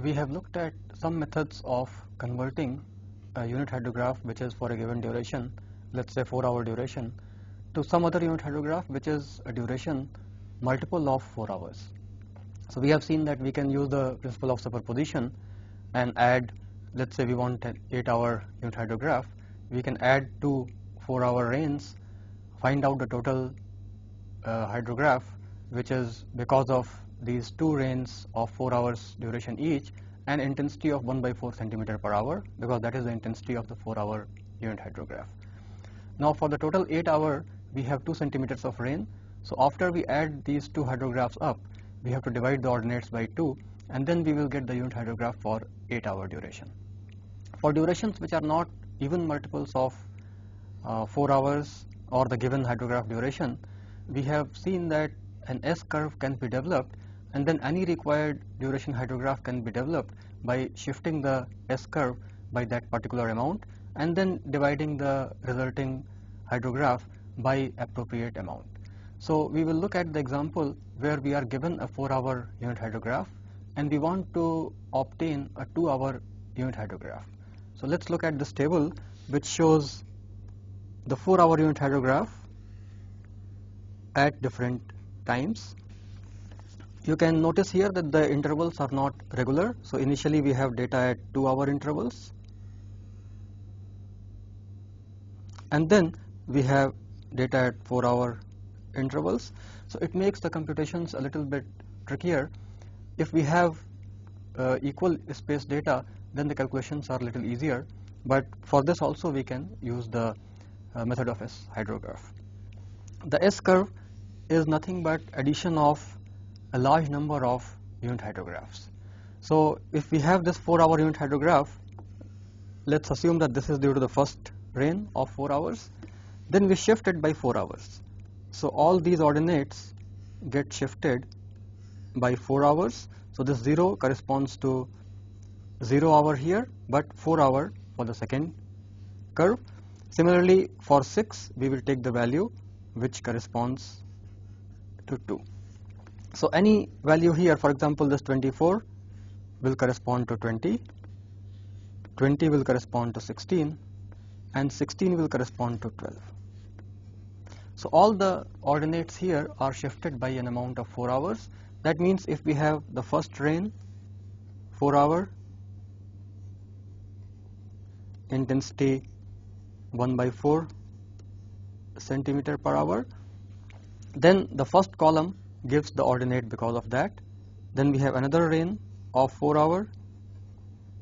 we have looked at some methods of converting a unit hydrograph which is for a given duration, let's say 4-hour duration, to some other unit hydrograph which is a duration multiple of 4 hours. So we have seen that we can use the principle of superposition and add, let's say we want an 8-hour unit hydrograph, we can add 2 4-hour rains, find out the total hydrograph which is because of these 2 rains of 4 hours duration each, and intensity of 1/4 centimeter per hour, because that is the intensity of the 4-hour unit hydrograph. Now for the total 8-hour we have 2 centimeters of rain, so after we add these 2 hydrographs up, we have to divide the ordinates by 2, and then we will get the unit hydrograph for 8-hour duration. For durations which are not even multiples of 4 hours or the given hydrograph duration, we have seen that an S curve can be developed, and then any required duration hydrograph can be developed by shifting the S curve by that particular amount and then dividing the resulting hydrograph by appropriate amount. So we will look at the example where we are given a 4-hour unit hydrograph and we want to obtain a 2-hour unit hydrograph. So let's look at this table which shows the 4-hour unit hydrograph at different times. You can notice here that the intervals are not regular. So initially we have data at 2-hour intervals, and then we have data at 4-hour intervals. So it makes the computations a little bit trickier. If we have equal spaced data, then the calculations are a little easier, but for this also we can use the method of S hydrograph. The S curve is nothing but addition of a large number of unit hydrographs. So if we have this 4-hour unit hydrograph, let's assume that this is due to the first rain of 4 hours, then we shift it by 4 hours. So all these ordinates get shifted by 4 hours. So this 0 corresponds to 0 hour here, but 4 hour for the second curve. Similarly for 6 we will take the value which corresponds to 2. So any value here, for example this 24 will correspond to 20, 20 will correspond to 16, and 16 will correspond to 12. So all the ordinates here are shifted by an amount of 4 hours. That means if we have the first rain 4-hour, intensity 1/4 centimeter per hour, then the first column gives the ordinate because of that. Then we have another rain of 4-hour,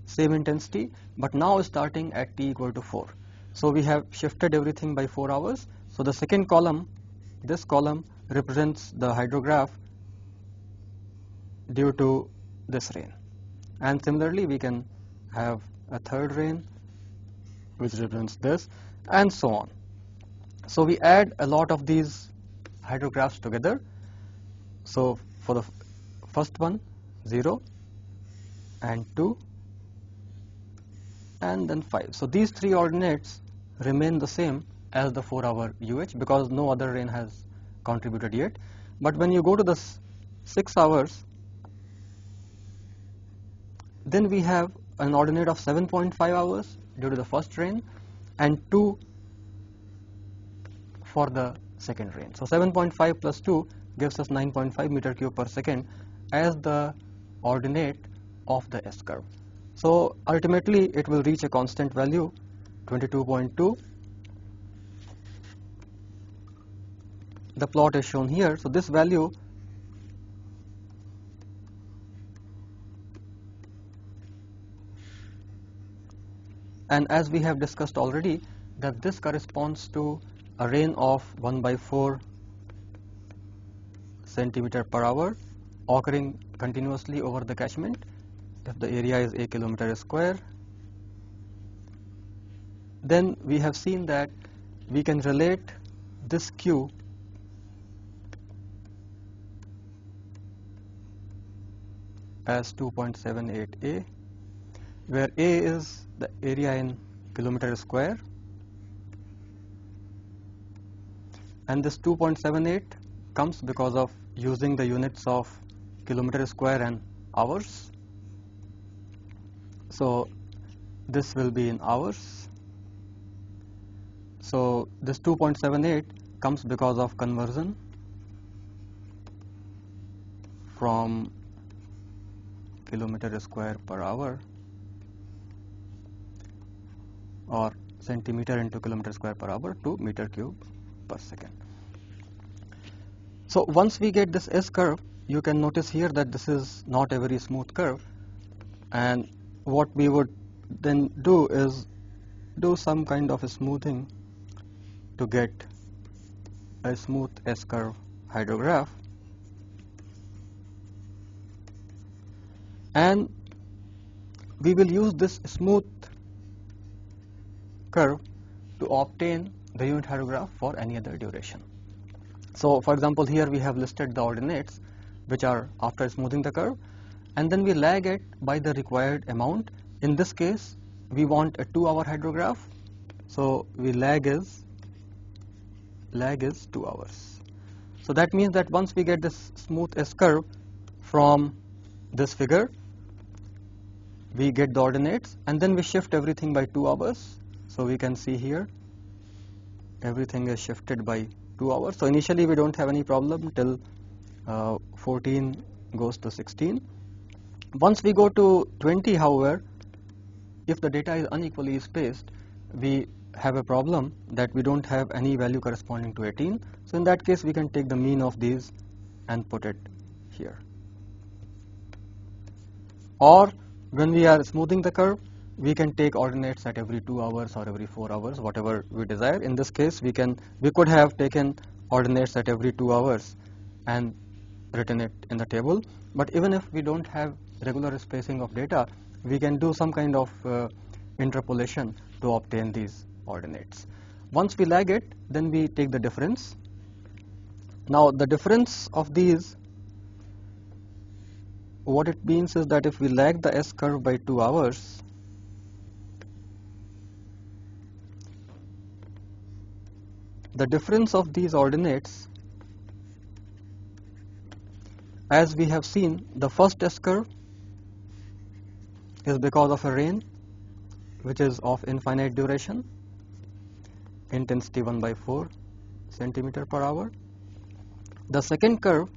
same intensity, but now starting at t equal to 4. So we have shifted everything by 4 hours. So the second column, this column represents the hydrograph due to this rain, and similarly we can have a third rain which represents this, and so on. So we add a lot of these hydrographs together. So for the first one 0 and 2 and then 5. So these 3 ordinates remain the same as the 4-hour UH because no other rain has contributed yet. But when you go to the 6 hours, then we have an ordinate of 7.5 hours due to the first rain and 2 for the second rain. So 7.5 plus 2 gives us 9.5 meter cube per second as the ordinate of the S curve. So ultimately it will reach a constant value 22.2. The plot is shown here. So this value and as we have discussed already that this corresponds to a rain of 1/4 centimeter per hour occurring continuously over the catchment if the area is a kilometer square. Then we have seen that we can relate this Q as 2.78 A, where A is the area in kilometer square, and this 2.78 comes because of using the units of kilometer square and hours. So this will be in hours. So this 2.78 comes because of conversion from kilometer square per hour or centimeter into kilometer square per hour to meter cube per second. So once we get this S curve, you can notice here that this is not a very smooth curve, and what we would then do is do some kind of a smoothing to get a smooth S curve hydrograph, and we will use this smooth curve to obtain the unit hydrograph for any other duration. So for example, here we have listed the ordinates which are after smoothing the curve, and then we lag it by the required amount. In this case, we want a 2-hour hydrograph, so we lag is 2 hours. So that means that once we get this smooth S curve from this figure, we get the ordinates, and then we shift everything by 2 hours. So we can see here everything is shifted by 2 hours. So initially we don't have any problem till 14 goes to 16. Once we go to 20, however, if the data is unequally spaced, we have a problem that we don't have any value corresponding to 18. So in that case, we can take the mean of these and put it here. Or when we are smoothing the curve, we can take ordinates at every 2 hours or every 4 hours, whatever we desire. In this case, we could have taken ordinates at every 2 hours and written it in the table. But even if we don't have regular spacing of data, we can do some kind of interpolation to obtain these ordinates. Once we lag it, then we take the difference. Now the difference of these, what it means is that if we lag the S curve by 2 hours, the difference of these ordinates, as we have seen, the first S curve is because of a rain which is of infinite duration, intensity 1/4 centimeter per hour. The second curve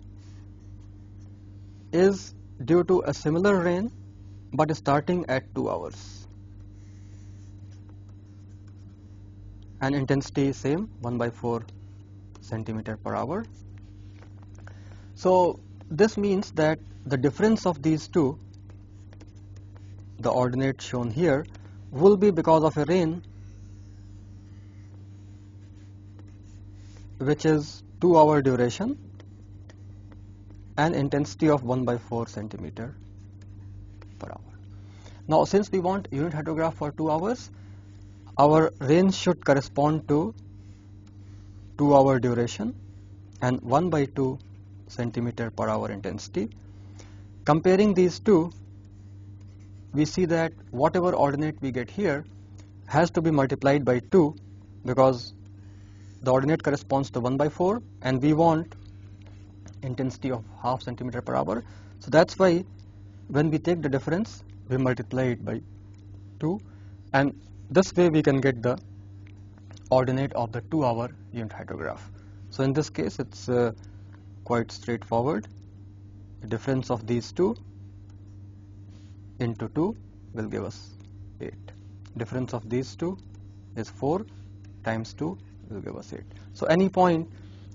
is due to a similar rain but starting at 2 hours, and intensity is same, 1/4 centimeter per hour. So this means that the difference of these two, the ordinate shown here, will be because of a rain which is 2-hour duration and intensity of 1/4 centimeter per hour. Now since we want unit hydrograph for 2 hours, our range should correspond to 2-hour duration and 1/2 centimeter per hour intensity. Comparing these two, we see that whatever ordinate we get here has to be multiplied by 2, because the ordinate corresponds to 1/4 and we want intensity of 0.5 centimeter per hour. So that's why when we take the difference, we multiply it by 2, and this way we can get the ordinate of the 2-hour unit hydrograph. So in this case, it's quite straightforward. The difference of these two into 2 will give us 8. Difference of these two is 4 times 2 will give us 8. So any point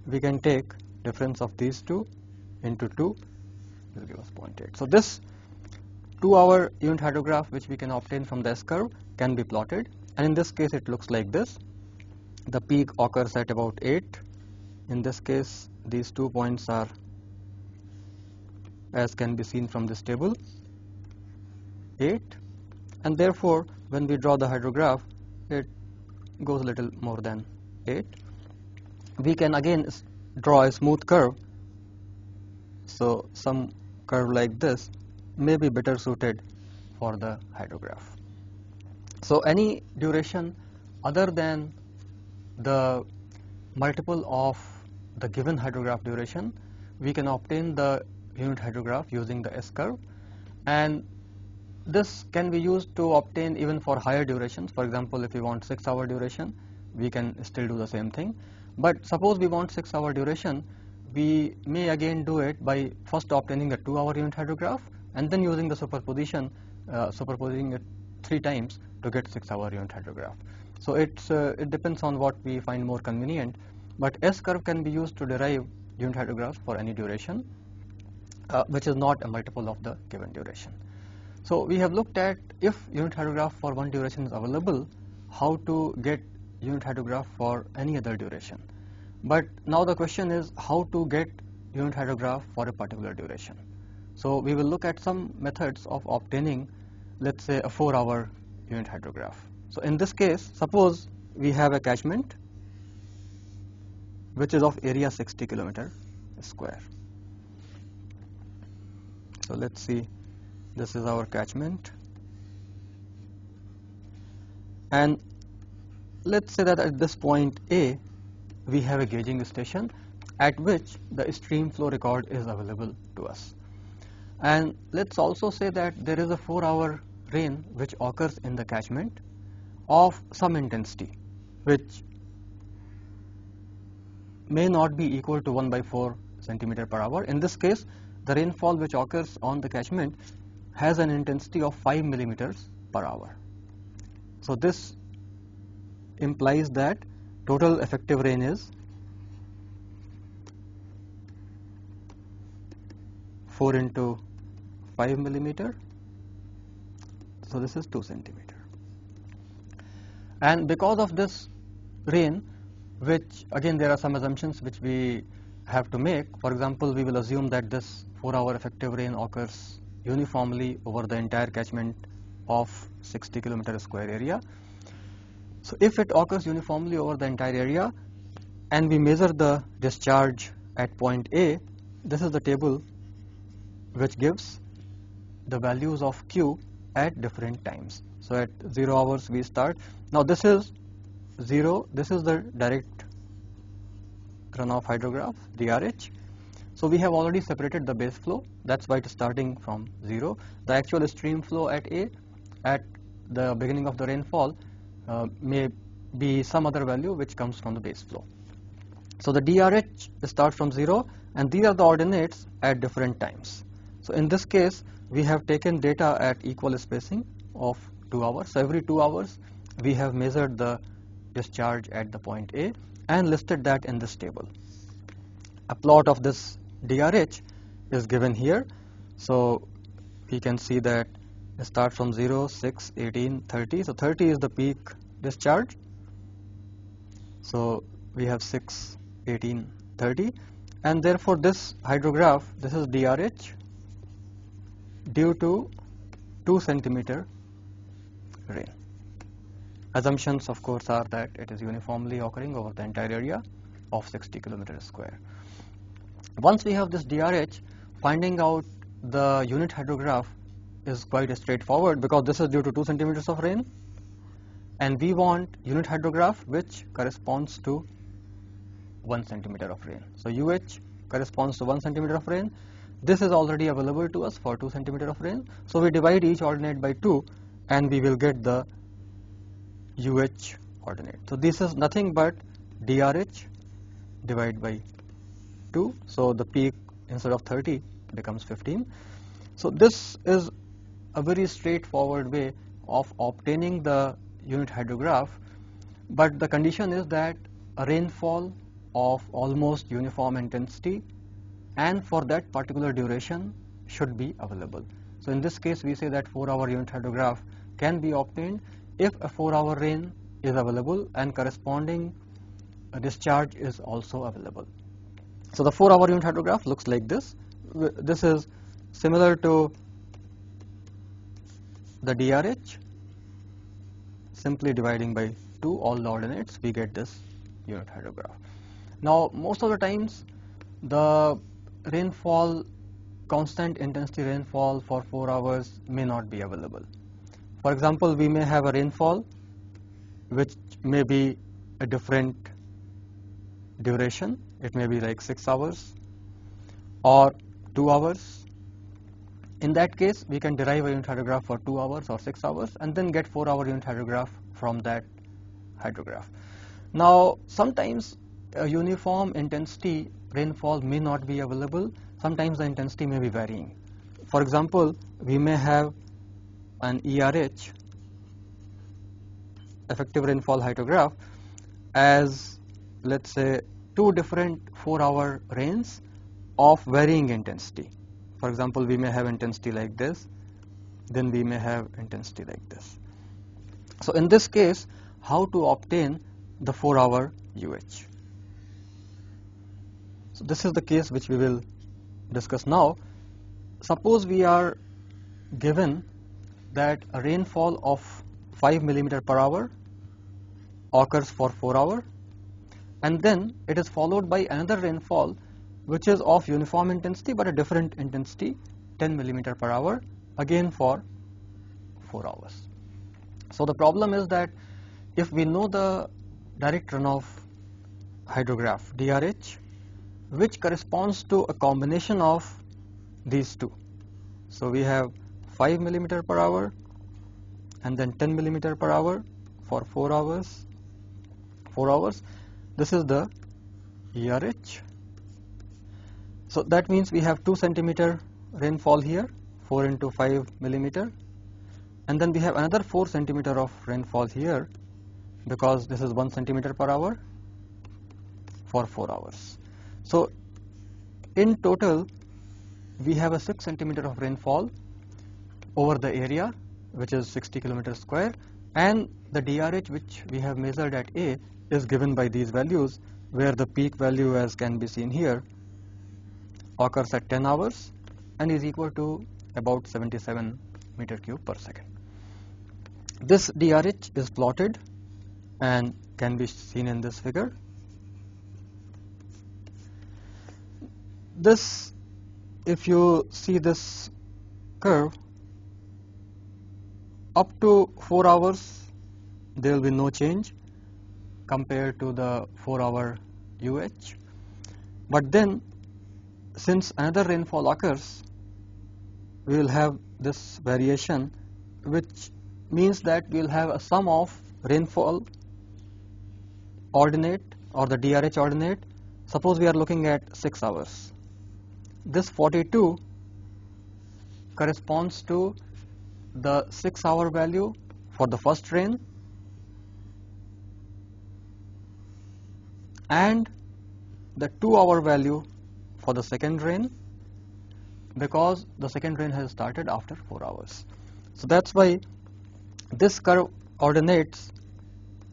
we can take difference of these two into 2 will give us 0.8. So this 2-hour unit hydrograph which we can obtain from the S curve can be plotted, and in this case it looks like this. The peak occurs at about 8. In this case, these 2 points are, as can be seen from this table, 8, and therefore when we draw the hydrograph, it goes a little more than 8. We can again draw a smooth curve, so some curve like this may be better suited for the hydrograph. So any duration other than the multiple of the given hydrograph duration, we can obtain the unit hydrograph using the S curve. And this can be used to obtain even for higher durations. For example, if we want 6-hour duration, we can still do the same thing. But suppose we want 6-hour duration, we may again do it by first obtaining a 2-hour unit hydrograph and then using the superposition, superposing it 3 times to get 6-hour unit hydrograph. So it depends on what we find more convenient, but S-curve can be used to derive unit hydrographs for any duration, which is not a multiple of the given duration. So we have looked at if unit hydrograph for one duration is available, how to get unit hydrograph for any other duration. But now the question is how to get unit hydrograph for a particular duration. So we will look at some methods of obtaining, let's say, a 4-hour unit hydrograph. So in this case, suppose we have a catchment which is of area 60 km square. So let's see, this is our catchment, and let's say that at this point A we have a gauging station at which the stream flow record is available to us. And let's also say that there is a 4-hour rain which occurs in the catchment of some intensity which may not be equal to 1/4 centimeter per hour. In this case, the rainfall which occurs on the catchment has an intensity of 5 millimeters per hour. So this implies that total effective rain is 4 into 5 millimeter. So this is 2 centimeter. And because of this rain, which again there are some assumptions which we have to make. For example, we will assume that this 4-hour effective rain occurs uniformly over the entire catchment of 60 km square area. So if it occurs uniformly over the entire area and we measure the discharge at point A, this is the table which gives the values of Q at different times. So at 0 hours we start. Now this is 0, this is the direct runoff hydrograph, DRH. So we have already separated the base flow, that's why it is starting from 0. The actual stream flow at A at the beginning of the rainfall may be some other value which comes from the base flow. So the DRH starts from 0 and these are the ordinates at different times. So in this case we have taken data at equal spacing of 2 hours. So every 2 hours we have measured the discharge at the point A and listed that in this table. A plot of this DRH is given here. So we can see that it starts from 0, 6, 18, 30. So 30 is the peak discharge. So we have 6, 18, 30, and therefore this hydrograph, this is DRH due to 2 centimeter rain. Assumptions of course are that it is uniformly occurring over the entire area of 60 km square. Once we have this DRH, finding out the unit hydrograph is quite straightforward because this is due to 2 centimeters of rain and we want unit hydrograph which corresponds to 1 centimeter of rain. So UH corresponds to 1 centimeter of rain. This is already available to us for 2 centimeter of rain. So we divide each ordinate by 2 and we will get the UH ordinate. So this is nothing but DRH divided by 2. So the peak instead of 30 becomes 15. So this is a very straightforward way of obtaining the unit hydrograph, but the condition is that a rainfall of almost uniform intensity and for that particular duration should be available. So in this case we say that 4-hour unit hydrograph can be obtained if a 4-hour rain is available and corresponding discharge is also available. So the 4-hour unit hydrograph looks like this. This is similar to the DRH. Simply dividing by 2 all the ordinates, we get this unit hydrograph. Now most of the times the rainfall, constant intensity rainfall for 4 hours may not be available. For example, we may have a rainfall which may be a different duration. It may be like 6 hours or 2 hours In that case, we can derive a unit hydrograph for 2 hours or 6 hours and then get 4-hour unit hydrograph from that hydrograph. Now, sometimes a uniform intensity rainfall may not be available. Sometimes the intensity may be varying. For example, we may have an ERH, effective rainfall hydrograph, as let's say 2 different 4-hour rains of varying intensity. For example, we may have intensity like this, then we may have intensity like this. So in this case, how to obtain the 4-hour UH? So this is the case which we will discuss now. Suppose we are given that a rainfall of 5 millimeter per hour occurs for 4 hours, and then it is followed by another rainfall which is of uniform intensity but a different intensity, 10 millimeter per hour, again for 4 hours. So the problem is that if we know the direct runoff hydrograph DRH, which corresponds to a combination of these two. So we have 5 millimeter per hour and then 10 millimeter per hour for 4 hours. 4 hours. This is the ERH. So that means we have 2 centimeter rainfall here, 4 into 5 millimeter, and then we have another 4 centimeter of rainfall here because this is 1 centimeter per hour for 4 hours. So in total we have a 6 centimeter of rainfall over the area, which is 60 kilometers square, and the DRH which we have measured at A is given by these values, where the peak value, as can be seen here, occurs at 10 hours and is equal to about 77 meter cube per second. This DRH is plotted and can be seen in this figure. This, if you see this curve, up to 4 hours there will be no change compared to the 4-hour UH, but then since another rainfall occurs, we will have this variation, which means that we will have a sum of rainfall ordinate or the DRH ordinate. Suppose we are looking at 6 hours. This 42 corresponds to the 6-hour value for the first rain and the 2-hour value for the second rain, because the second rain has started after 4 hours. So that's why this curve ordinates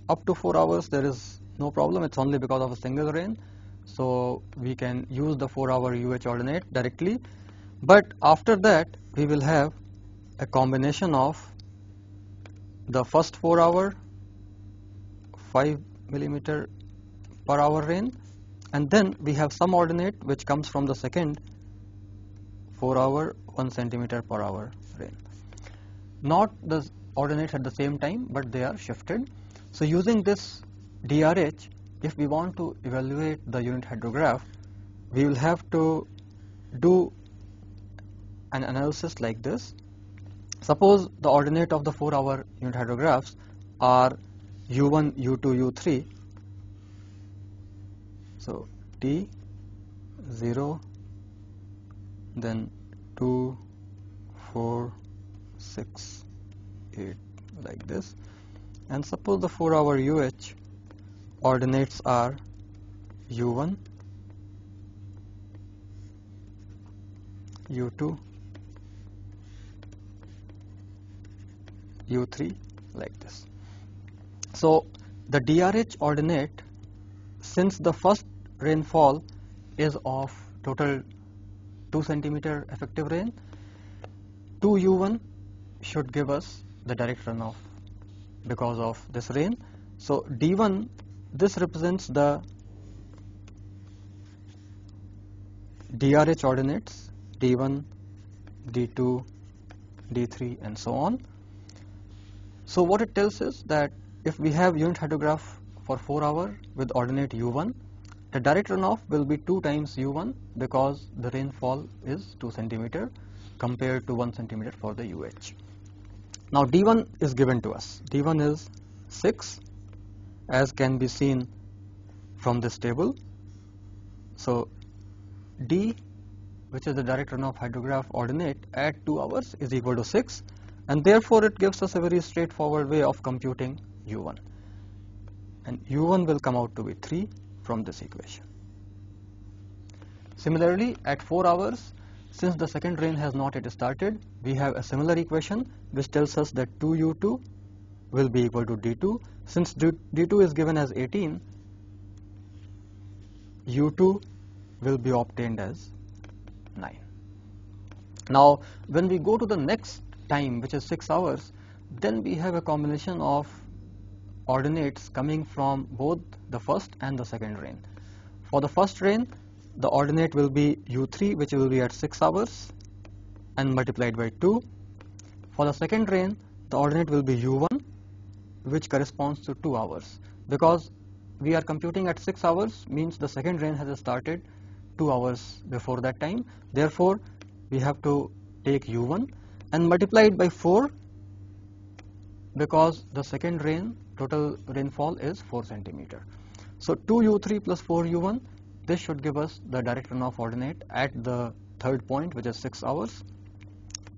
up to 4 hours. There is no problem, it's only because of a single rain. So we can use the 4-hour UH ordinate directly, but after that we will have a combination of the first 4-hour 5 millimeter per hour rain, and then we have some ordinate which comes from the second 4-hour 1 centimeter per hour rain. Not the ordinates at the same time, but they are shifted. So using this DRH, if we want to evaluate the unit hydrograph, we will have to do an analysis like this. Suppose the ordinate of the 4-hour unit hydrographs are U1, U2, U3. So T 0, then 2, 4, 6, 8, like this. And suppose the 4-hour UH ordinates are U1, U2, U3, like this. So the DRH ordinate, since the first rainfall is of total 2 centimeter effective rain, 2 U1 should give us the direct runoff because of this rain. So D1, this represents the DRH ordinates, D1, D2, D3, and so on. So what it tells is that if we have unit hydrograph for 4 hours with ordinate U1, the direct runoff will be 2 times U1 because the rainfall is 2 centimeter. compared to 1 centimeter for the UH. Now D1 is given to us. D1 is 6, as can be seen from this table. So D, which is the direct runoff hydrograph ordinate at 2 hours, is equal to 6, and therefore it gives us a very straightforward way of computing U1. And U1 will come out to be 3 from this equation. Similarly, at 4 hours, since the second rain has not yet started, we have a similar equation which tells us that 2U2 will be equal to D2. Since D2 is given as 18, U2 will be obtained as 9. Now, when we go to the next time, which is 6 hours, then we have a combination of ordinates coming from both the first and the second rain. For the first rain, the ordinate will be U3, which will be at 6 hours and multiplied by 2. For the second rain, the ordinate will be U1, which corresponds to 2 hours. Because we are computing at 6 hours, means the second rain has started 2 hours before that time. Therefore, we have to take U1 and multiply it by 4, because the second rain total rainfall is 4 centimeter. So 2U3 plus 4U1, this should give us the direct runoff ordinate at the third point, which is 6 hours,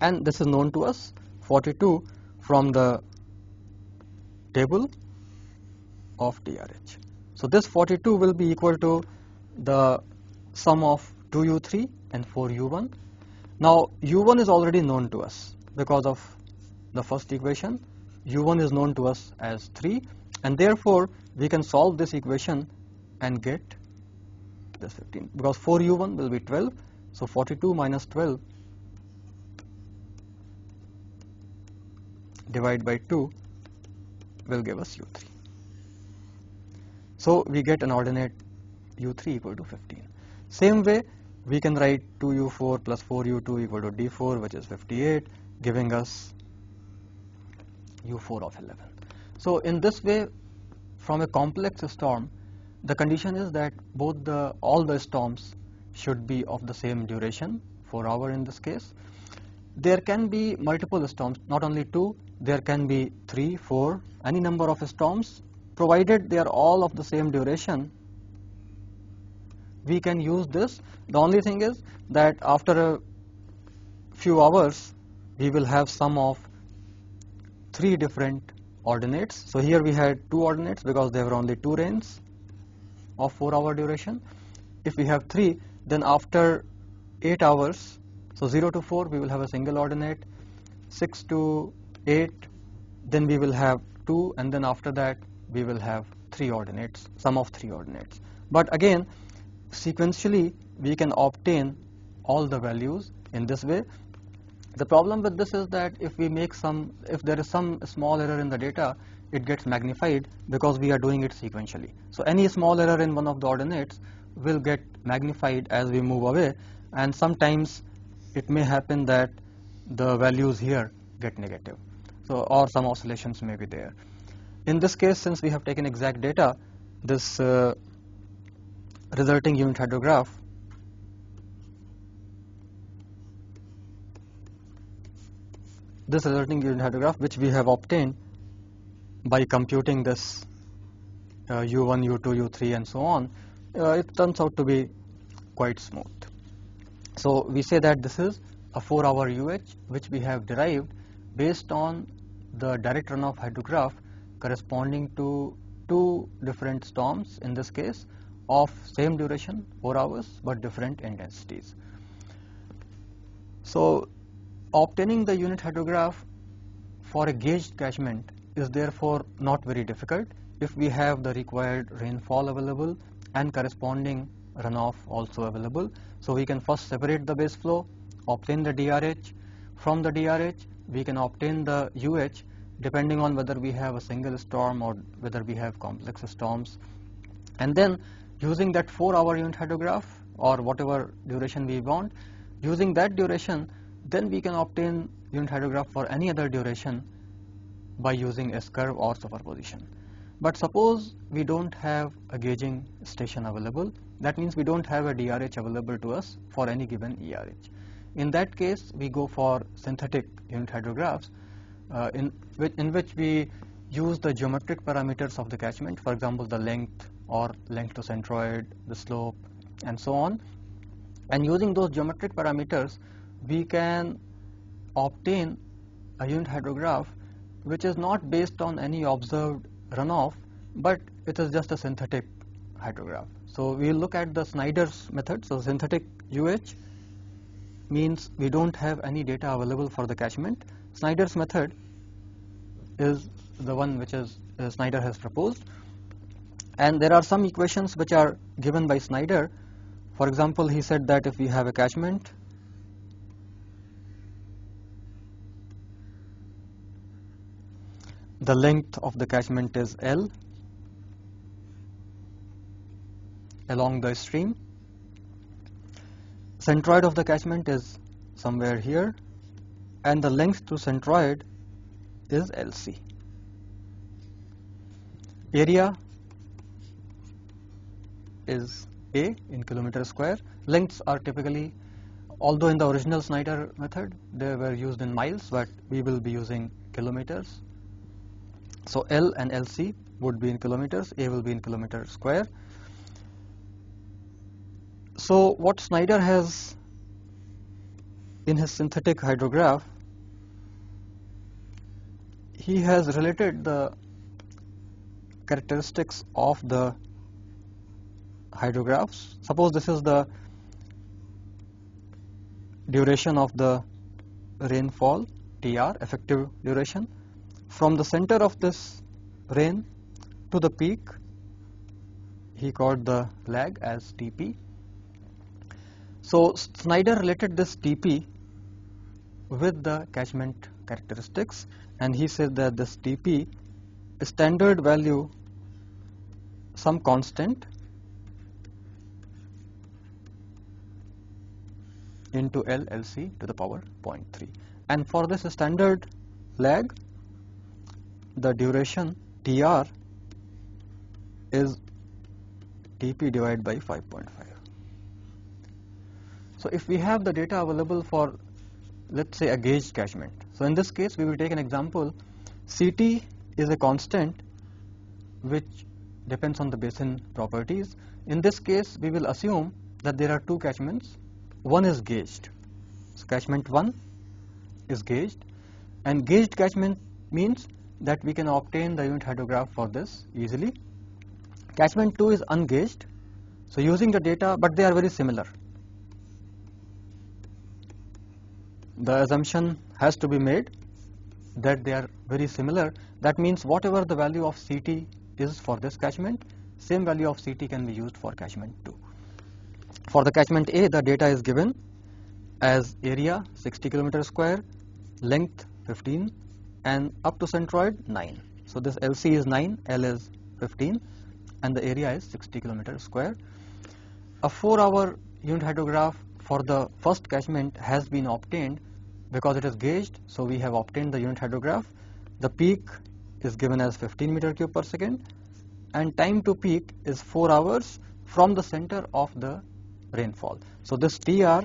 and this is known to us, 42, from the table of DRH. So this 42 will be equal to the sum of 2U3 and 4U1. Now U1 is already known to us because of the first equation. U1 is known to us as 3, and therefore we can solve this equation and get this 15, because 4U1 will be 12, so 42 minus 12 divided by 2 will give us U3. So we get an ordinate U3 equal to 15. Same way, we can write 2U4 plus 4U2 equal to D4, which is 58, giving us U4 of 11. So in this way, from a complex storm, the condition is that all the storms should be of the same duration, 4 hours in this case. There can be multiple storms, not only 2, there can be 3, 4, any number of storms, provided they are all of the same duration. We can use this. The only thing is that after a few hours, we will have sum of 3 different ordinates. So here we had 2 ordinates because there were only 2 rains of 4 hour duration. If we have 3, then after 8 hours, so 0 to 4, we will have a single ordinate, 6 to 8, then we will have 2, and then after that we will have 3 ordinates, sum of 3 ordinates. But again, sequentially we can obtain all the values in this way. The problem with this is that if there is some small error in the data, it gets magnified because we are doing it sequentially. So any small error in one of the ordinates will get magnified as we move away, and sometimes it may happen that the values here get negative, so or some oscillations may be there. In this case, since we have taken exact data, this resulting unit hydrograph which we have obtained by computing this U1, U2, U3 and so on, it turns out to be quite smooth. So we say that this is a 4 hour UH which we have derived based on the direct runoff hydrograph corresponding to 2 different storms, in this case of same duration 4 hours but different intensities. So obtaining the unit hydrograph for a gauged catchment is therefore not very difficult if we have the required rainfall available and corresponding runoff also available. So we can first separate the base flow, obtain the DRH. From the DRH we can obtain the UH depending on whether we have a single storm or whether we have complex storms, and then using that 4 hour unit hydrograph or whatever duration we want, using that duration, then we can obtain unit hydrograph for any other duration by using S-curve or superposition. But suppose we don't have a gauging station available, that means we don't have a DRH available to us for any given ERH. In that case, we go for synthetic unit hydrographs in which we use the geometric parameters of the catchment, for example, the length or length to centroid, the slope, and so on. And using those geometric parameters, we can obtain a unit hydrograph which is not based on any observed runoff, but it is just a synthetic hydrograph. So we will look at the Snyder's method. So synthetic UH means we don't have any data available for the catchment. Snyder's method is the one which is Snyder has proposed, and there are some equations which are given by Snyder. For example, he said that if we have a catchment the length of the catchment is L along the stream, centroid of the catchment is somewhere here, and the length to centroid is LC. Area is A in kilometer square. Lengths are typically, although in the original Snyder method they were used in miles, but we will be using kilometers. So L and LC would be in kilometers, A will be in kilometer square. So what Snyder has in his synthetic hydrograph, he has related the characteristics of the hydrographs. Suppose this is the duration of the rainfall, TR, effective duration, from the center of this rain to the peak. He called the lag as TP. So Snyder related this TP with the catchment characteristics, and he said that this TP is standard value, some constant, into LLC to the power 0.3. And for this standard lag, the duration TR is TP divided by 5.5. So if we have the data available for, let's say, a gauged catchment. So in this case, we will take an example. CT is a constant which depends on the basin properties. In this case, we will assume that there are two catchments. One is gauged. So catchment 1 is gauged, and gauged catchment means that we can obtain the unit hydrograph for this easily. Catchment 2 is ungauged. So using the data, but they are very similar. The assumption has to be made that they are very similar. That means whatever the value of CT is for this catchment, same value of CT can be used for catchment 2. For the catchment A, the data is given as area 60 km square, length 15, and up to centroid 9. So this LC is 9, L is 15, and the area is 60 km square. A 4-hour unit hydrograph for the first catchment has been obtained because it is gauged. So we have obtained the unit hydrograph. The peak is given as 15 meter cube per second, and time to peak is 4 hours from the center of the rainfall. So this TR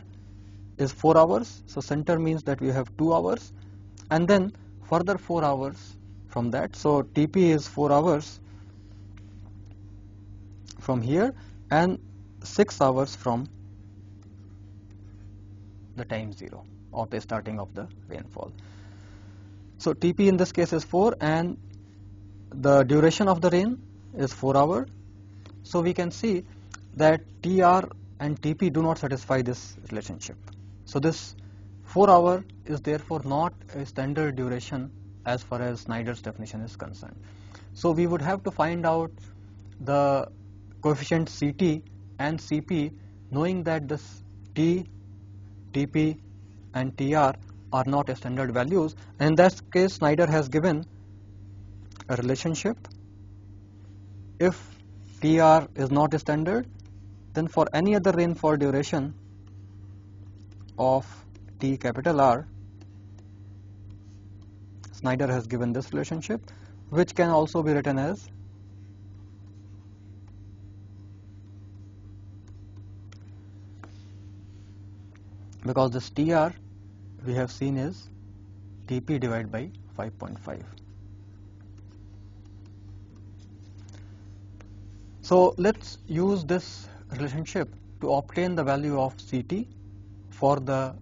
is 4 hours. So center means that we have 2 hours, and then further 4 hours from that. So TP is 4 hours from here and 6 hours from the time 0 of the starting of the rainfall. So TP in this case is 4, and the duration of the rain is 4 hours. So we can see that TR and TP do not satisfy this relationship. So this 4 hour is therefore not a standard duration as far as Snyder's definition is concerned. So we would have to find out the coefficient CT and CP, knowing that this T, TP and TR are not a standard values, and in that case Snyder has given a relationship. If TR is not a standard, then for any other rainfall duration of T capital R, Snyder has given this relationship, which can also be written as because this TR we have seen is TP divided by 5.5. So let's use this relationship to obtain the value of CT for the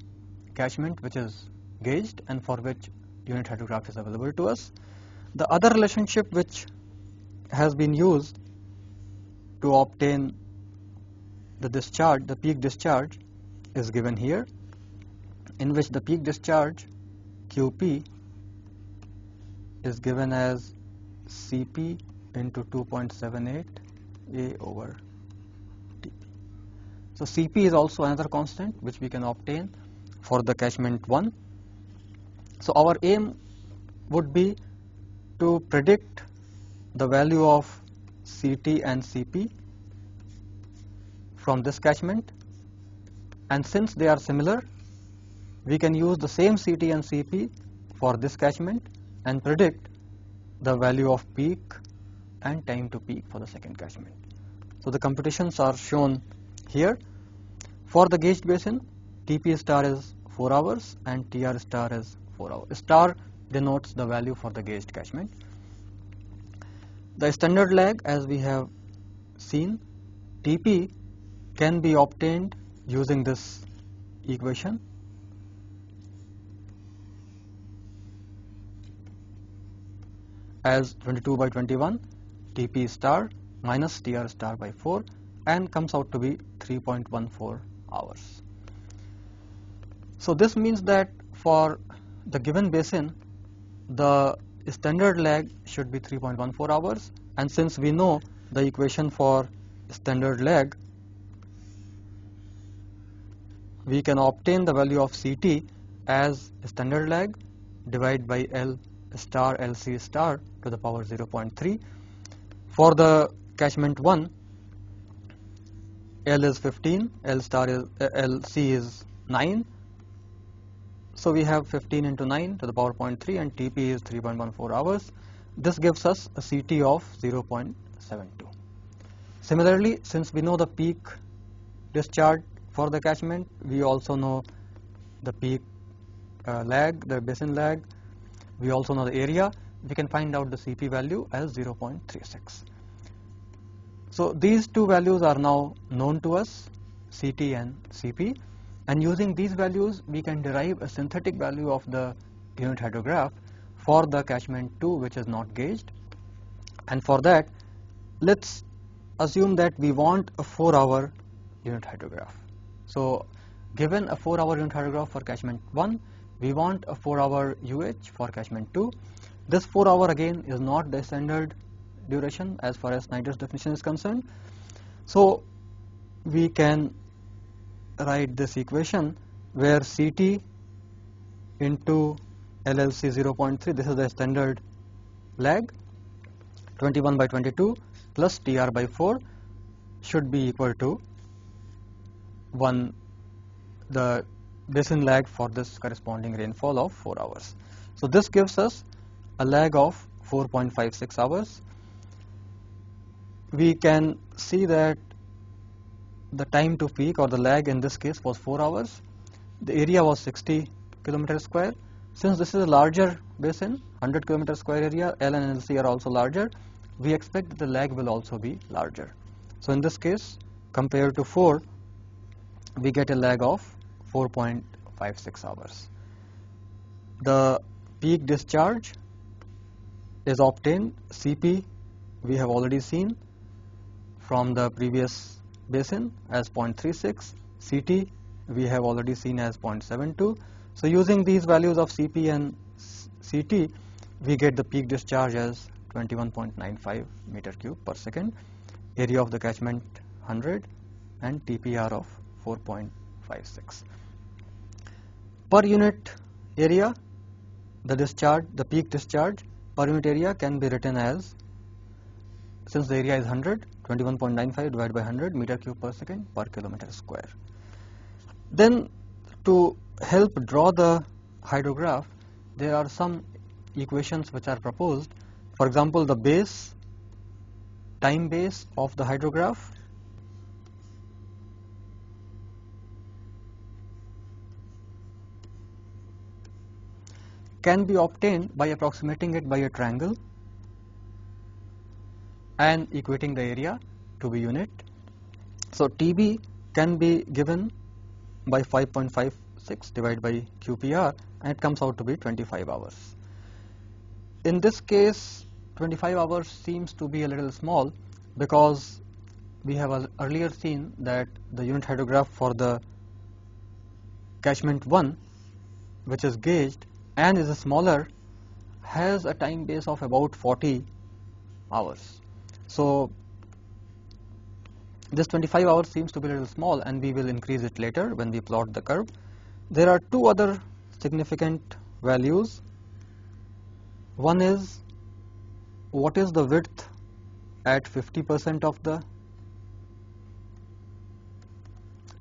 catchment which is gauged and for which unit hydrograph is available to us. The other relationship which has been used to obtain the discharge, the peak discharge, is given here, in which the peak discharge QP is given as CP into 2.78 A over TP. So CP is also another constant which we can obtain for the catchment 1. So our aim would be to predict the value of CT and CP from this catchment, and since they are similar, we can use the same CT and CP for this catchment and predict the value of peak and time to peak for the second catchment. So the computations are shown here. For the gauged basin, TP star is 4 hours and TR star is 4 hours. Star denotes the value for the gauged catchment. The standard lag, as we have seen, TP can be obtained using this equation. As 22 by 21 TP star minus TR star by 4, and comes out to be 3.14 hours. So this means that for the given basin, the standard lag should be 3.14 hours, and since we know the equation for standard lag, we can obtain the value of CT as standard lag divided by L star LC star to the power 0.3. For the catchment 1, L is 15, L star is LC is 9. So we have 15 into 9 to the power 0.3, and TP is 3.14 hours. This gives us a CT of 0.72. Similarly, since we know the peak discharge for the catchment, we also know the peak lag, the basin lag. We also know the area. We can find out the CP value as 0.36. So these two values are now known to us, CT and CP, and using these values we can derive a synthetic value of the unit hydrograph for the catchment 2 which is not gauged. And for that, let's assume that we want a 4-hour unit hydrograph. So given a 4-hour unit hydrograph for catchment 1, we want a 4-hour UH for catchment 2. This 4-hour again is not the standard duration as far as Snyder's definition is concerned. So we can write this equation where CT into LLC 0.3, this is the standard lag, 21 by 22 plus TR by 4 should be equal to 1, the basin lag for this corresponding rainfall of 4 hours. So this gives us a lag of 4.56 hours. We can see that the time to peak, or the lag in this case, was 4 hours. The area was 60 kilometers square. Since this is a larger basin, 100 kilometers square area, L and LC are also larger, we expect that the lag will also be larger. So in this case, compared to 4, we get a lag of 4.56 hours. The peak discharge is obtained, CP we have already seen from the previous basin as 0.36, CT we have already seen as 0.72. So using these values of CP and CT, we get the peak discharge as 21.95 meter cube per second, area of the catchment 100, and TPR of 4.56. Per unit area, the discharge, the peak discharge per unit area can be written as, since the area is 100, 21.95 divided by 100 meter cube per second per kilometer square. Then to help draw the hydrograph, there are some equations which are proposed. For example, the base, time base of the hydrograph can be obtained by approximating it by a triangle and equating the area to be unit. So TB can be given by 5.56 divided by QPR, and it comes out to be 25 hours. In this case, 25 hours seems to be a little small because we have earlier seen that the unit hydrograph for the catchment 1, which is gauged and is smaller, has a time base of about 40 hours. So this 25 hours seems to be a little small, and we will increase it later when we plot the curve. There are two other significant values. One is what is the width at 50% of the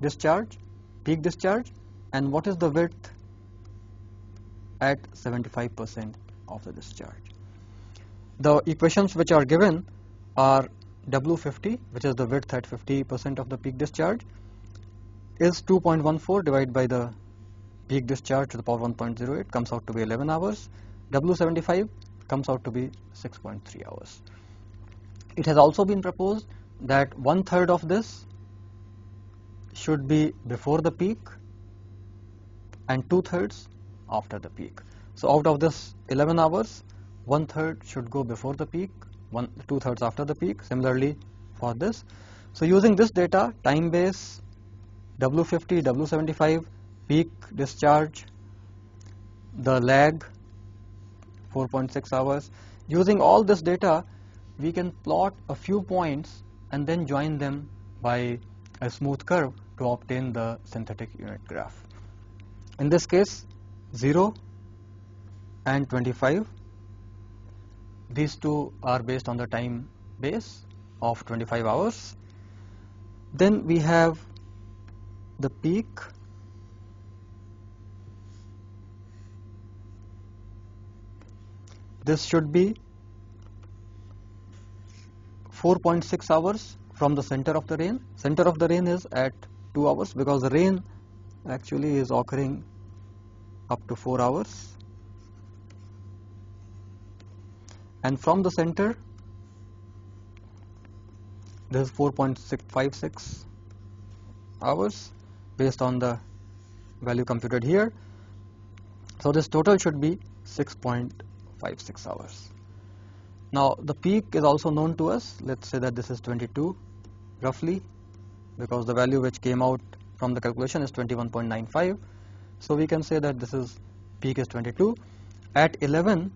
discharge, peak discharge, and what is the width at 75% of the discharge. The equations which are given are W50, which is the width at 50% of the peak discharge, is 2.14 divided by the peak discharge to the power 1.08, comes out to be 11 hours. W75 comes out to be 6.3 hours. It has also been proposed that 1/3 of this should be before the peak and 2/3 after the peak. So out of this 11 hours, 1/3 should go before the peak, 2/3 after the peak. Similarly for this. So using this data, time base, W50, W75, peak discharge, the lag 4.6 hours. Using all this data, we can plot a few points and then join them by a smooth curve to obtain the synthetic unit graph. In this case, 0 and 25, these two are based on the time base of 25 hours. Then we have the peak, this should be 4.6 hours from the center of the rain. Center of the rain is at 2 hours because the rain actually is occurring up to 4 hours. And from the center, this is 4.656 hours based on the value computed here. So this total should be 6.56 hours. Now the peak is also known to us. Let's say that this is 22 roughly, because the value which came out from the calculation is 21.95. So we can say that this is peak is 22. At 11,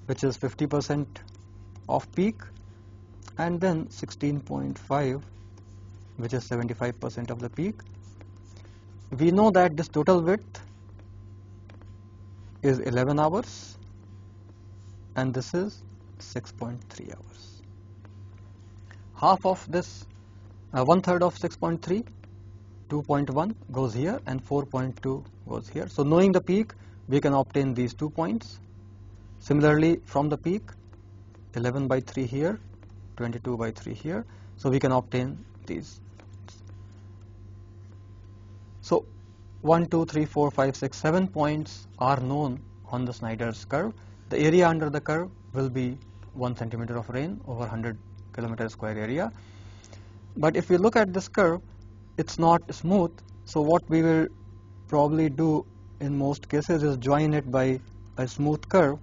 which is 50% of peak, and then 16.5, which is 75% of the peak. We know that this total width is 11 hours and this is 6.3 hours. Half of this, 1/3 of 6.3, 2.1 goes here and 4.2 goes here. So knowing the peak, we can obtain these 2 points. Similarly, from the peak, 11 by 3 here, 22 by 3 here. So we can obtain these. So 1, 2, 3, 4, 5, 6, 7 points are known on the Snyder's curve. The area under the curve will be 1 centimeter of rain over 100 kilometer square area. But if we look at this curve, it's not smooth. So what we will probably do in most cases is join it by a smooth curve.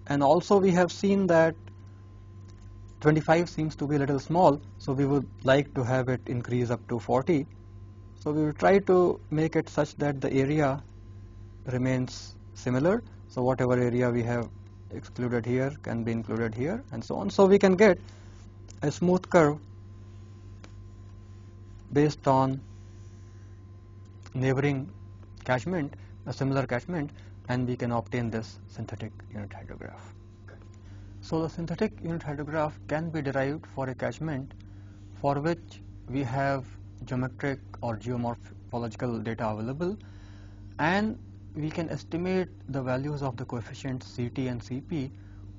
And also we have seen that 25 seems to be a little small, so we would like to have it increase up to 40. So we will try to make it such that the area remains similar. So whatever area we have excluded here can be included here and so on. So we can get a smooth curve based on neighboring catchment, a similar catchment, and we can obtain this synthetic unit hydrograph. So the synthetic unit hydrograph can be derived for a catchment for which we have geometric or geomorphological data available, and we can estimate the values of the coefficients CT and CP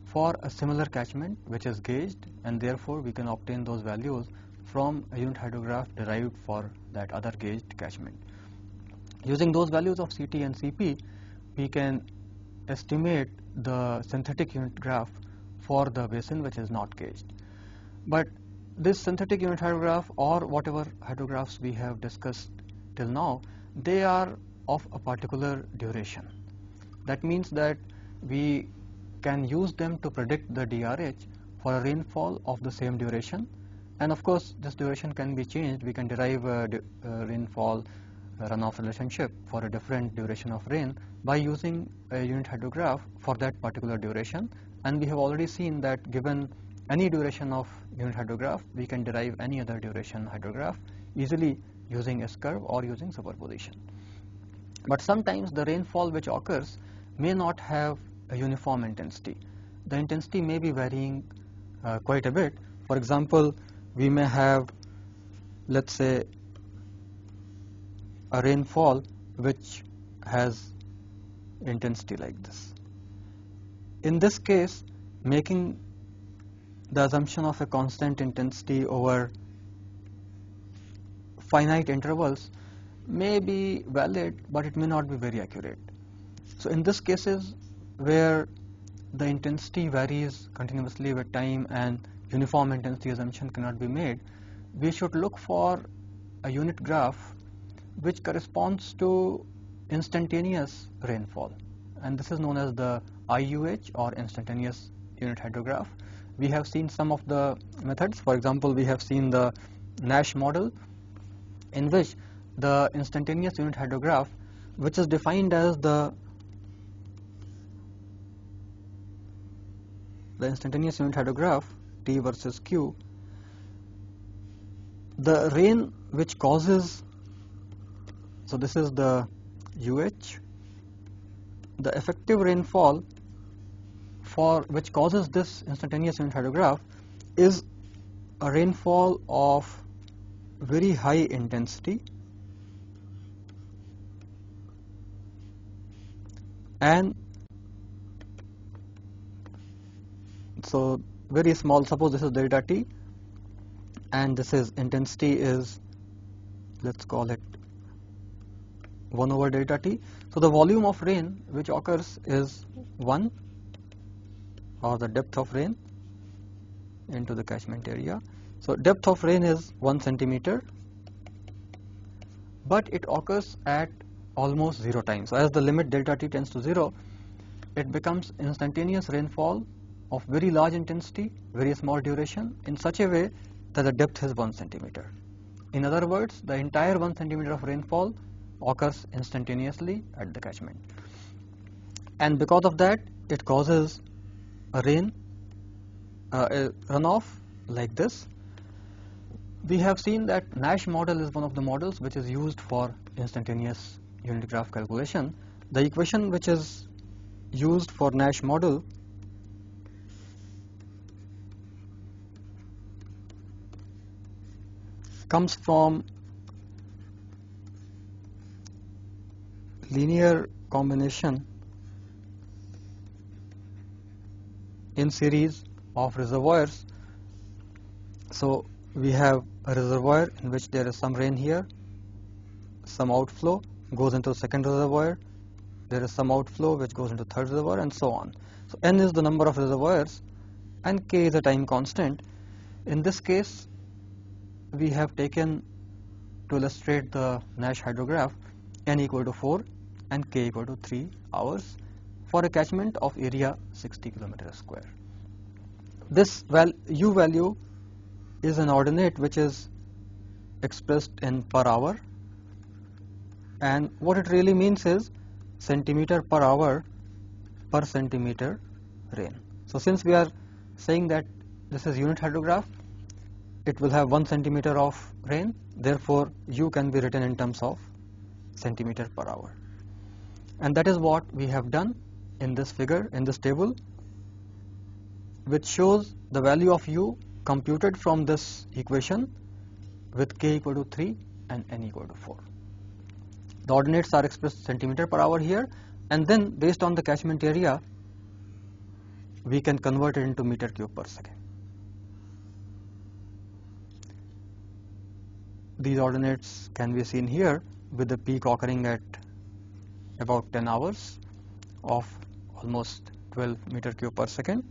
for a similar catchment which is gauged, and therefore we can obtain those values from a unit hydrograph derived for that other gauged catchment. Using those values of CT and CP, we can estimate the synthetic unit graph for the basin which is not caged. But this synthetic unit hydrograph or whatever hydrographs we have discussed till now, they are of a particular duration. That means that we can use them to predict the DRH for a rainfall of the same duration, and of course this duration can be changed. We can derive a rainfall runoff relationship for a different duration of rain by using a unit hydrograph for that particular duration, and we have already seen that given any duration of unit hydrograph, we can derive any other duration hydrograph easily using S-curve or using superposition. But sometimes the rainfall which occurs may not have a uniform intensity. The intensity may be varying quite a bit. For example, we may have, let's say, a rainfall which has intensity like this. In this case, making the assumption of a constant intensity over finite intervals may be valid, but it may not be very accurate. So in this cases where the intensity varies continuously with time and uniform intensity assumption cannot be made, we should look for a unit graph which corresponds to instantaneous rainfall, and this is known as the IUH or instantaneous unit hydrograph. We have seen some of the methods. For example, we have seen the Nash model, in which the instantaneous unit hydrograph, which is defined as the instantaneous unit hydrograph T versus Q, the rain which causes, so this is the UH, the effective rainfall for which causes this instantaneous unit hydrograph is a rainfall of very high intensity and so very small. Suppose this is delta T and this is intensity is, let's call it 1 over delta T. So the volume of rain which occurs is 1, or the depth of rain into the catchment area. So depth of rain is 1 centimeter, but it occurs at almost 0 times. So as the limit delta T tends to 0, it becomes instantaneous rainfall of very large intensity, very small duration, in such a way that the depth is 1 centimeter. In other words, the entire 1 centimeter of rainfall occurs instantaneously at the catchment, and because of that it causes a runoff like this. We have seen that Nash model is one of the models which is used for instantaneous unit graph calculation. The equation which is used for Nash model comes from linear combination in series of reservoirs. So we have a reservoir in which there is some rain here, some outflow goes into the second reservoir, there is some outflow which goes into third reservoir, and so on. So n is the number of reservoirs and k is a time constant. In this case, we have taken, to illustrate the Nash hydrograph, n equal to 4 and k equal to 3 hours for a catchment of area 60 km square. This U value is an ordinate which is expressed in per hour, and what it really means is centimeter per hour per centimeter rain. So since we are saying that this is unit hydrograph, it will have 1 centimeter of rain, therefore U can be written in terms of centimeter per hour. And that is what we have done in this figure, in this table, which shows the value of U computed from this equation with k equal to 3 and n equal to 4. The ordinates are expressed centimeter per hour here, and then based on the catchment area we can convert it into meter cube per second. These ordinates can be seen here with the peak occurring at about 10 hours of almost 12 meter cube per second,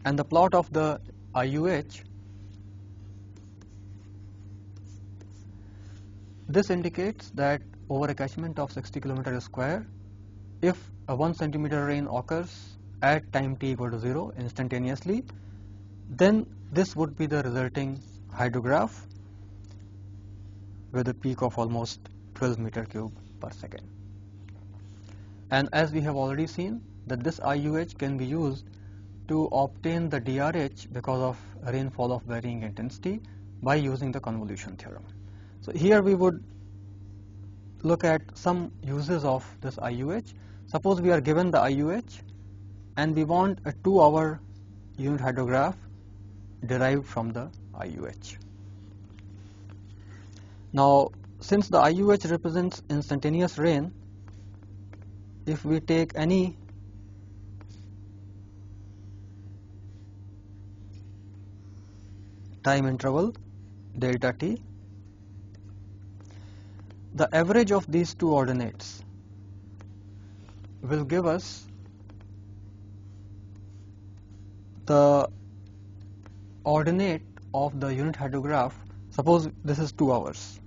and the plot of the IUH, this indicates that over a catchment of 60 km square, if a 1 centimeter rain occurs at time t equal to 0 instantaneously, then this would be the resulting hydrograph with a peak of almost 12 meter cube per second. And as we have already seen, that this IUH can be used to obtain the DRH because of rainfall of varying intensity by using the convolution theorem. So here we would look at some uses of this IUH. Suppose we are given the IUH and we want a 2-hour unit hydrograph derived from the IUH. Now, since the IUH represents instantaneous rain, if we take any time interval delta t, the average of these two ordinates will give us the ordinate of the unit hydrograph. Suppose this is 2 hours.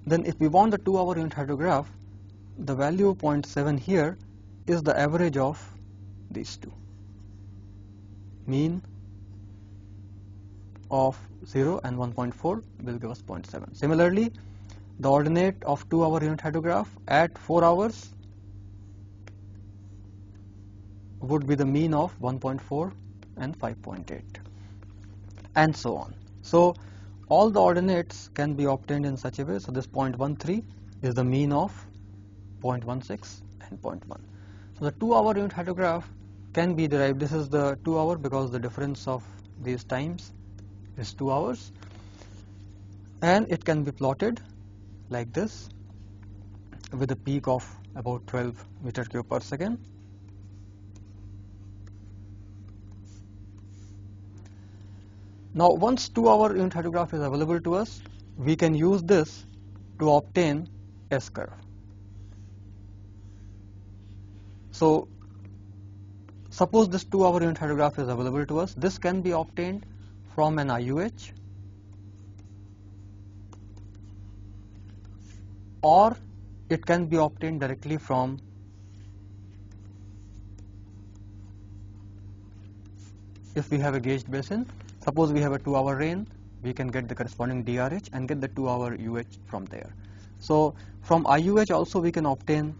Then if we want the 2-hour unit hydrograph, the value of 0.7 here is the average of these two. Mean of 0 and 1.4 will give us 0.7. Similarly, the ordinate of 2-hour unit hydrograph at 4 hours would be the mean of 1.4 and 5.8, and so on. So all the ordinates can be obtained in such a way. So this 0.13 is the mean of 0.16 and 0.1. So the 2-hour unit hydrograph can be derived. This is the 2-hour because the difference of these times is 2 hours, and it can be plotted like this with a peak of about 12 meter cube per second. Now, once 2-hour unit hydrograph is available to us, we can use this to obtain S curve. So suppose this 2-hour unit hydrograph is available to us. This can be obtained from an IUH, or it can be obtained directly from if we have a gauged basin. Suppose we have a 2-hour rain, we can get the corresponding DRH and get the 2-hour UH from there. So from IUH also we can obtain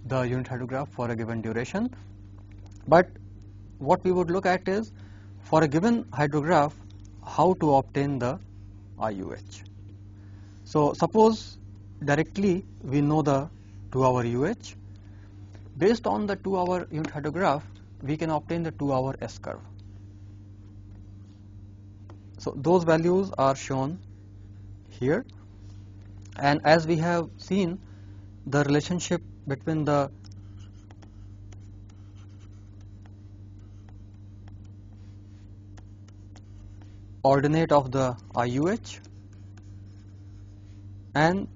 the unit hydrograph for a given duration. But what we would look at is, for a given hydrograph, how to obtain the IUH. So suppose directly we know the 2-hour UH. Based on the 2-hour unit hydrograph, we can obtain the 2-hour S curve. So those values are shown here, and as we have seen, the relationship between the ordinate of the IUH and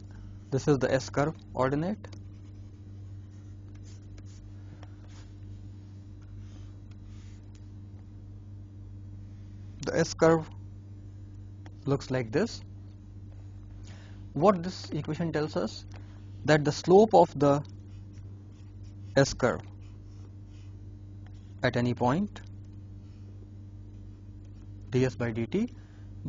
this is the S curve ordinate. The S curve looks like this. What this equation tells us, that the slope of the S curve at any point ds by dt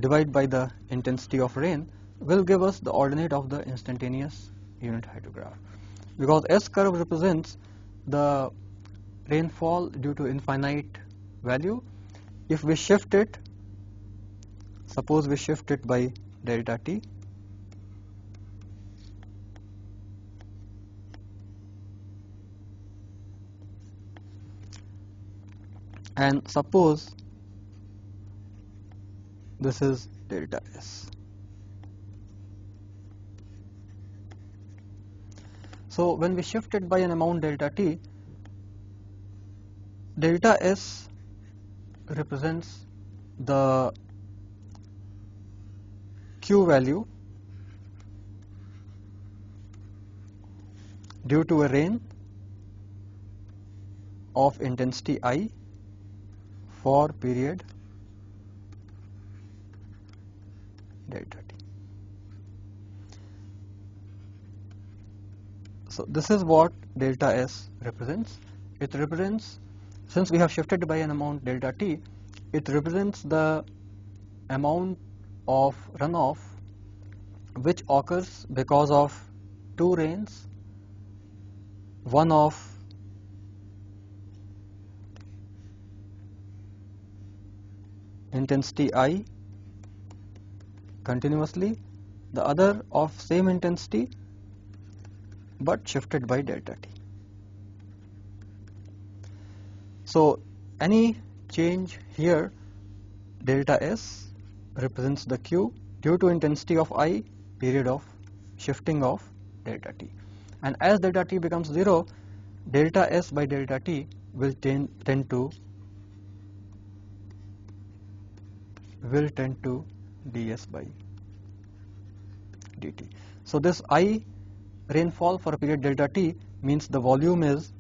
divided by the intensity of rain will give us the ordinate of the instantaneous unit hydrograph, because S curve represents the rainfall due to infinite value. If we shift it, suppose we shift it by delta t, and suppose this is delta S. So when we shift it by an amount delta t, delta S represents the Q value due to a rain of intensity I for period delta t. So this is what delta S represents. It represents, since we have shifted by an amount delta t, it represents the amount of runoff which occurs because of two rains, one of intensity I continuously, the other of same intensity but shifted by delta t. So any change here, delta S represents the Q due to intensity of I, period of shifting of delta t. And as delta t becomes 0, delta S by delta t will tend to ds by dt. So this I rainfall for a period delta t means the volume is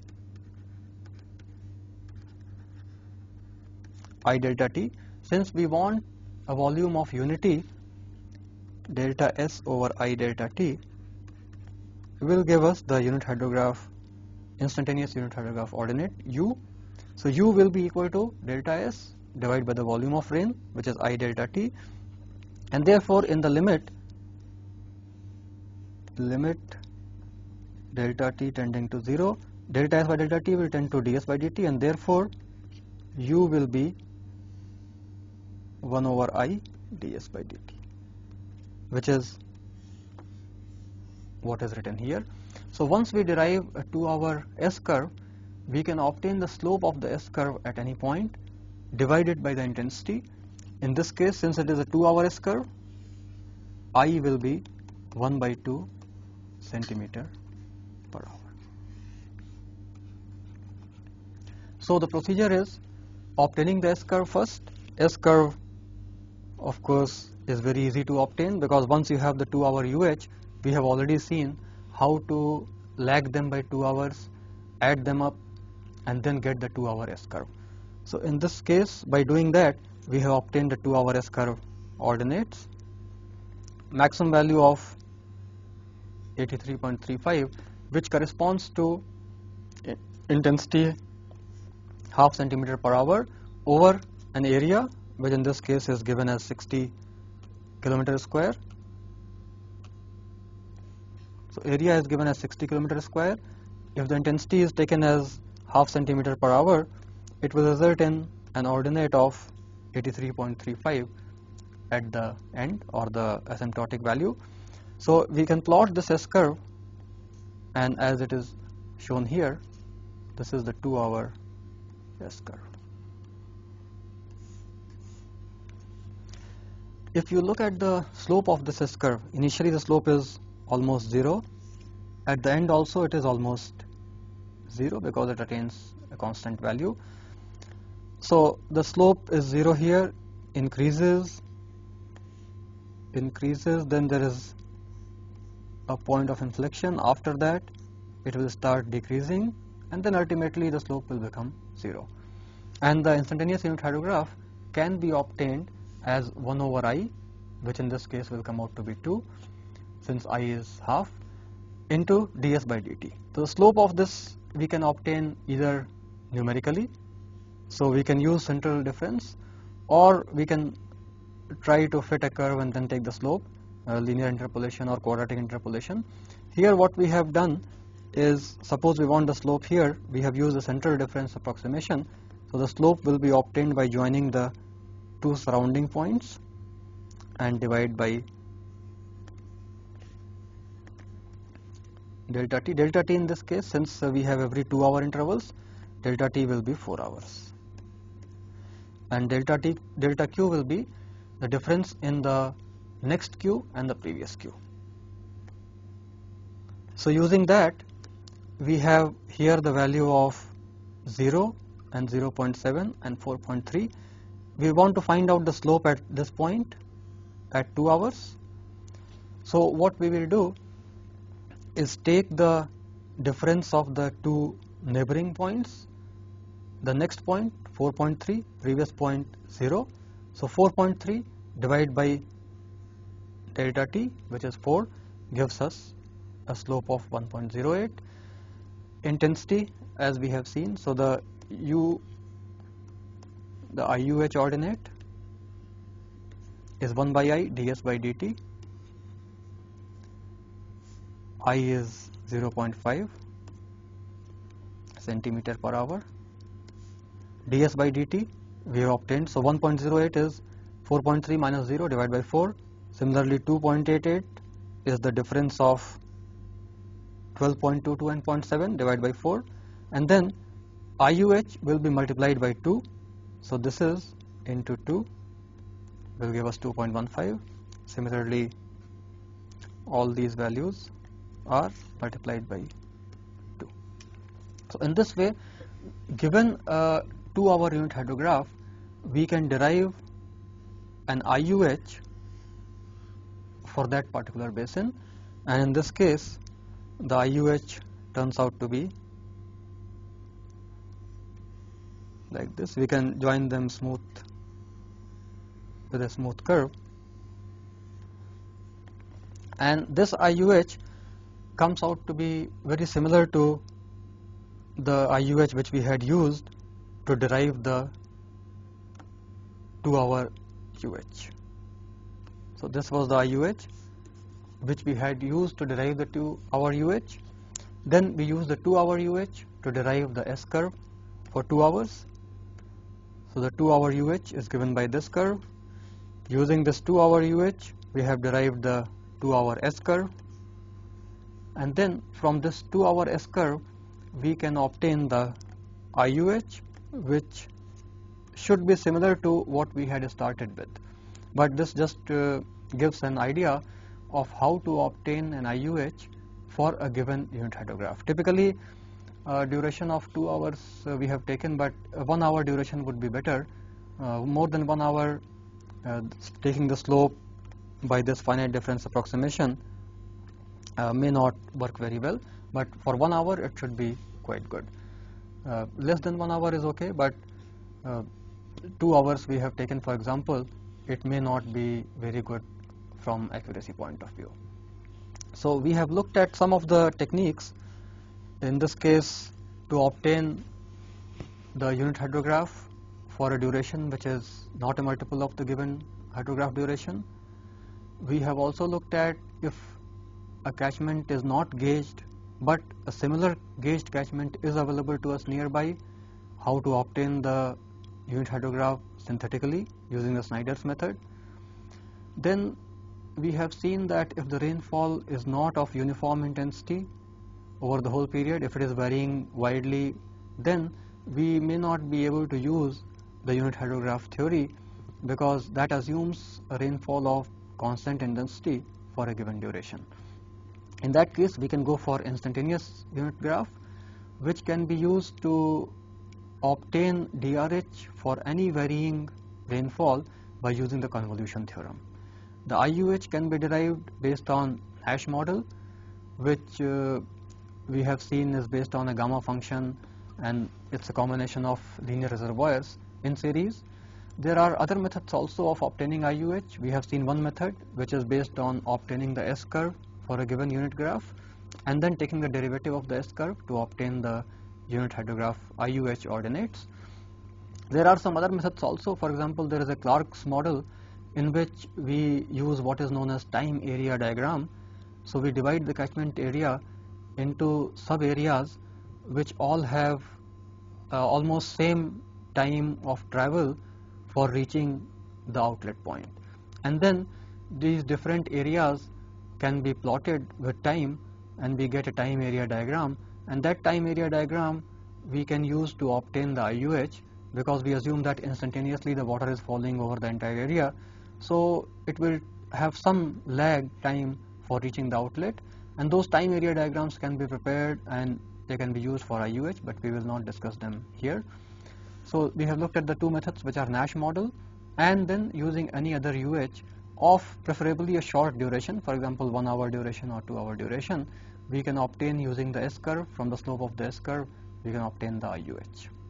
I delta t. Since we want a volume of unity, delta S over I delta t will give us the unit hydrograph, instantaneous unit hydrograph ordinate U. So U will be equal to delta S divided by the volume of rain, which is I delta t, and therefore in the limit delta t tending to 0, delta S by delta t will tend to ds by dt, and therefore U will be 1 over I ds by dt, which is what is written here. So once we derive a 2-hour S curve, we can obtain the slope of the S curve at any point divided by the intensity. In this case, since it is a 2-hour S curve, I will be 1 by 2 centimeter per hour. So the procedure is obtaining the S curve first. S curve, of course, is very easy to obtain because once you have the 2-hour UH, we have already seen how to lag them by 2 hours, add them up, and then get the 2-hour S curve. So in this case, by doing that, we have obtained the 2-hour S curve ordinates. Maximum value of 83.35, which corresponds to intensity half centimeter per hour over an area, which in this case is given as 60 kilometer square. So area is given as 60 kilometer square. If the intensity is taken as half centimeter per hour, it will result in an ordinate of 83.35 at the end, or the asymptotic value. So we can plot this S curve, and as it is shown here, this is the 2-hour S curve. If you look at the slope of this S curve, initially the slope is almost 0. At the end also it is almost 0 because it attains a constant value. So the slope is 0 here, increases, then there is a point of inflection. After that it will start decreasing, and then ultimately the slope will become 0. And the instantaneous unit hydrograph can be obtained as 1 over I, which in this case will come out to be 2, since I is half, into ds by dt. So the slope of this we can obtain either numerically, so we can use central difference, or we can try to fit a curve and then take the slope, linear interpolation or quadratic interpolation. Here what we have done is, suppose we want the slope here, we have used the central difference approximation. So the slope will be obtained by joining the two surrounding points and divide by delta t. Delta t in this case, since we have every 2-hour intervals, delta t will be 4 hours, and delta q will be the difference in the next q and the previous q. So using that, we have here the value of 0 and 0.7 and 4.3. We want to find out the slope at this point at 2 hours. So what we will do is take the difference of the two neighboring points. The next point 4.3, previous point 0. So 4.3 divided by delta t, which is 4, gives us a slope of 1.08. Intensity, as we have seen, so the IUH ordinate is 1 by I ds by dt. I is 0.5 centimeter per hour. ds by dt we have obtained, so 1.08 is 4.3 minus 0 divided by 4. Similarly 2.88 is the difference of 12.22 and 0.7 divided by 4, and then IUH will be multiplied by 2, so this is into 2 will give us 2.15. Similarly all these values are multiplied by 2. So in this way, given a 2-hour unit hydrograph, we can derive an IUH for that particular basin, and in this case the IUH turns out to be like this. We can join them smooth with a smooth curve, and this IUH comes out to be very similar to the IUH which we had used to derive the 2-hour UH. So this was the IUH which we had used to derive the 2-hour UH. Then we use the 2-hour UH to derive the S curve for 2 hours. So the 2-hour UH is given by this curve. Using this 2-hour UH, we have derived the 2-hour S curve, and then from this 2-hour S curve we can obtain the IUH, which should be similar to what we had started with, but this just gives an idea of how to obtain an IUH for a given unit hydrograph. Typically duration of 2 hours we have taken, but 1 hour duration would be better. More than 1 hour taking the slope by this finite difference approximation may not work very well, but for 1 hour it should be quite good. Less than 1 hour is okay, but 2 hours we have taken, for example, it may not be very good from accuracy point of view. So we have looked at some of the techniques in this case to obtain the unit hydrograph for a duration which is not a multiple of the given hydrograph duration. We have also looked at if a catchment is not gauged but a similar gauged catchment is available to us nearby, how to obtain the unit hydrograph synthetically using the Snyder's method. Then we have seen that if the rainfall is not of uniform intensity over the whole period, if it is varying widely, then we may not be able to use the unit hydrograph theory, because that assumes a rainfall of constant intensity for a given duration. In that case, we can go for instantaneous unit graph, which can be used to obtain DRH for any varying rainfall by using the convolution theorem. The IUH can be derived based on Nash model, which we have seen is based on a gamma function, and it's a combination of linear reservoirs in series. There are other methods also of obtaining IUH. We have seen one method which is based on obtaining the S curve for a given unit graph and then taking the derivative of the S curve to obtain the unit hydrograph IUH ordinates. There are some other methods also. For example, there is a Clark's model in which we use what is known as time area diagram. So we divide the catchment area into sub areas which all have almost same time of travel for reaching the outlet point, and then these different areas can be plotted with time and we get a time area diagram, and that time area diagram we can use to obtain the IUH, because we assume that instantaneously the water is falling over the entire area, so it will have some lag time for reaching the outlet, and those time area diagrams can be prepared and they can be used for IUH, but we will not discuss them here. So we have looked at the two methods, which are Nash model and then using any other UH of preferably a short duration, for example 1 hour duration or 2 hour duration, we can obtain using the S curve. From the slope of the S curve we can obtain the IUH.